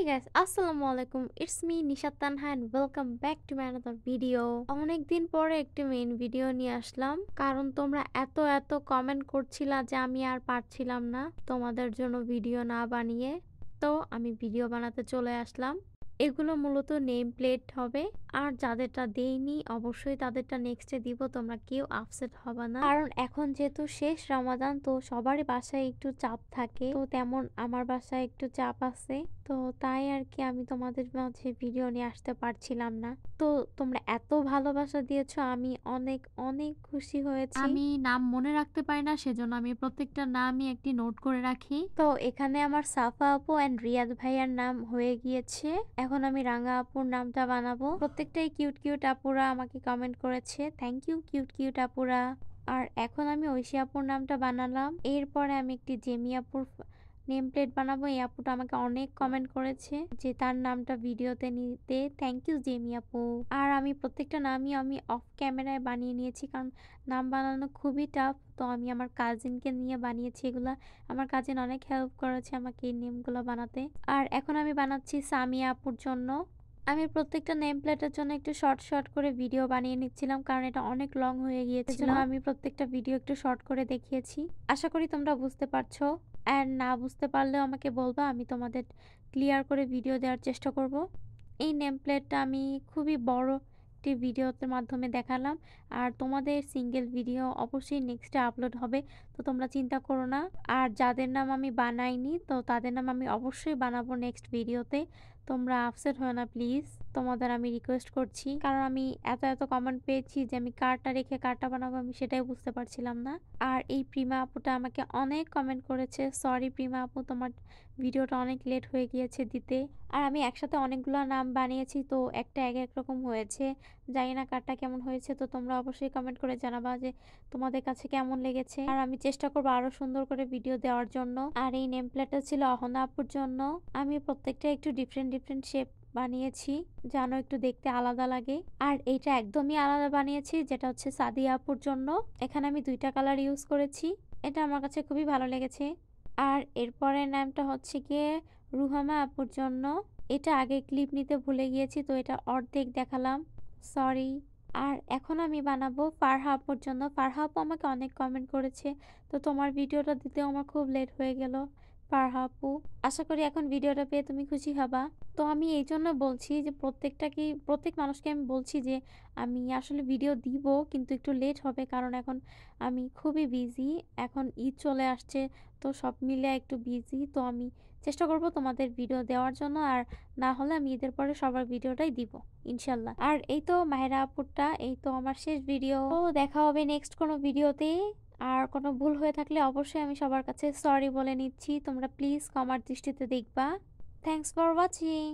Guys, আসসালামু আলাইকুম। It's me Nishat Tanha and welcome back to my another video. অনেকদিন পরে একটি মেইন ভিডিও নিয়ে আসলাম, কারণ তোমরা এত কমেন্ট করছিলা যে আমি আর পারছিলাম না তোমাদের জন্য ভিডিও না বানিয়ে। তো আমি ভিডিও বানাতে চলে আসলাম। এগুলো মূলত নেম প্লেট হবে, আর যাদেরটা দেইনি অবশ্যই তাদেরটা নেক্সটে দিব। তোমরা কেউ আপসেট হবে না, কারণ এখন যেহেতু শেষ রমাদান, তো সবারই বাসায় একটু চাপ থাকে। তো তেমন আমার বাসায় একটু চাপ আছে, তো তাই আর কি আমি তোমাদের মাঝে ভিডিও নিয়ে আসতে পারছিলাম না। তো তোমরা এত ভালোবাসা দিয়েছো, আমি অনেক অনেক খুশি হয়েছি। আমি নাম মনে রাখতে পারি না, সেজন্য আমি প্রত্যেকটা নামই একটি নোট করে রাখি। তো এখানে আমার সাফা আপু এন্ড রিয়াদ ভাইয়ার নাম হয়ে গিয়েছে। এখন আমি রাঙা আপুর নামটা বানাবো। প্রত্যেকটাই কিউট কিউট আপুরা আমাকে কমেন্ট করেছে, থ্যাংক ইউ কিউট কিউট আপুরা। আর এখন আমি ঐশী আপুর নামটা বানালাম। এরপরে আমি একটি জেমি আপুর নেম প্লেট বানাবো। এই আপুটা আমাকে অনেক কমেন্ট করেছে যে তার নামটা ভিডিওতে নিতে, থ্যাংক ইউ জেমি আপু। আর আমি প্রত্যেকটা নামই আমি অফ ক্যামেরায় বানিয়ে নিয়েছি, কারণ নাম বানানো খুবই টাফ। তো আমি আমার কাজিনকে নিয়ে বানিয়েছি এগুলা। আমার কাজিন অনেক হেল্প করেছে আমাকে এই নেমগুলো বানাতে। আর এখন আমি বানাচ্ছি সামিয়া আপুর জন্য। আমি প্রত্যেকটা নেম প্লেটের জন্য একটু শর্ট করে ভিডিও বানিয়ে নিচ্ছিলাম, কারণ এটা অনেক লং হয়ে গিয়েছিল। আমি প্রত্যেকটা ভিডিও একটু শর্ট করে দেখিয়েছি। আশা করি তোমরা বুঝতে পারছো, অ্যান্ড না বুঝতে পারলেও আমাকে বলবা, আমি তোমাদের ক্লিয়ার করে ভিডিও দেওয়ার চেষ্টা করব। এই নেম প্লেটটা আমি খুবই বড় একটি ভিডিওর মাধ্যমে দেখালাম, আর তোমাদের সিঙ্গেল ভিডিও অবশ্যই নেক্সটে আপলোড হবে, তো তোমরা চিন্তা করো না। আর যাদের নাম আমি বানাইনি, তো তাদের নাম আমি অবশ্যই বানাবো নেক্সট ভিডিওতে। তোমরা আপসেট হয় না প্লিজ, তোমাদের আমি রিকোয়েস্ট করছি, কারণ আমি এত কমেন্ট পেয়েছি যে আমি কারটা রেখে কারটা বানাবো আমি সেটাই বুঝতে পারছিলাম না। আর এই প্রিমা আপুটা আমাকে অনেক কমেন্ট করেছে, সরি প্রিমা আপু, তোমার ভিডিওটা অনেক লেট হয়ে গিয়েছে দিতে। আর আমি একসাথে অনেকগুলো নাম বানিয়েছি, তো একটা এক রকম হয়েছে, জানি না কারটা কেমন হয়েছে। তো তোমরা অবশ্যই কমেন্ট করে জানাবা যে তোমাদের কাছে কেমন লেগেছে। আর আমি চেষ্টা করবো আরো সুন্দর করে ভিডিও দেওয়ার জন্য। আর এই নেম প্লেটটা ছিল অহনা আপুর জন্য। আমি প্রত্যেকটা একটু ডিফারেন্ট শেপ বানিয়েছি, যেন একটু দেখতে আলাদা লাগে। আর এইটা একদমই আলাদা বানিয়েছি, যেটা হচ্ছে সাদিয়া আপুর জন্য। এখানে আমি দুইটা কালার ইউজ করেছি, এটা আমার কাছে খুবই ভালো লেগেছে। আর এরপরের নামটা হচ্ছে গিয়ে রুহামা আপুর জন্য। এটা আগে ক্লিপ নিতে ভুলে গিয়েছি, তো এটা অর্ধেক দেখালাম, সরি। আর এখন আমি বানাবো ফারহা আপুর জন্য। ফারহা আপু আমাকে অনেক কমেন্ট করেছে, তো তোমার ভিডিওটা দিতেও আমার খুব লেট হয়ে গেল ফারহা আপু। আশা করি এখন ভিডিওটা পেয়ে তুমি খুশি হবা। তো আমি এই জন্য বলছি যে প্রত্যেক মানুষকে আমি বলছি যে আমি আসলে ভিডিও দিব, কিন্তু একটু লেট হবে, কারণ এখন আমি খুবই বিজি। এখন ঈদ চলে আসছে, তো সব মিলে একটু বিজি। তো আমি চেষ্টা করব তোমাদের ভিডিও দেওয়ার জন্য, আর না হলে আমি ঈদের পরে সবার ভিডিওটাই দিব ইনশাল্লাহ। আর এই তো মাহেরা আপুরটা, এই তো আমার শেষ ভিডিও। তো দেখা হবে নেক্সট কোনো ভিডিওতে। আর কোনো ভুল হয়ে থাকলে অবশ্যই আমি সবার কাছে সরি বলে নিচ্ছি, তোমরা প্লিজ ক্ষমার দৃষ্টিতে দেখবা। Thanks for watching.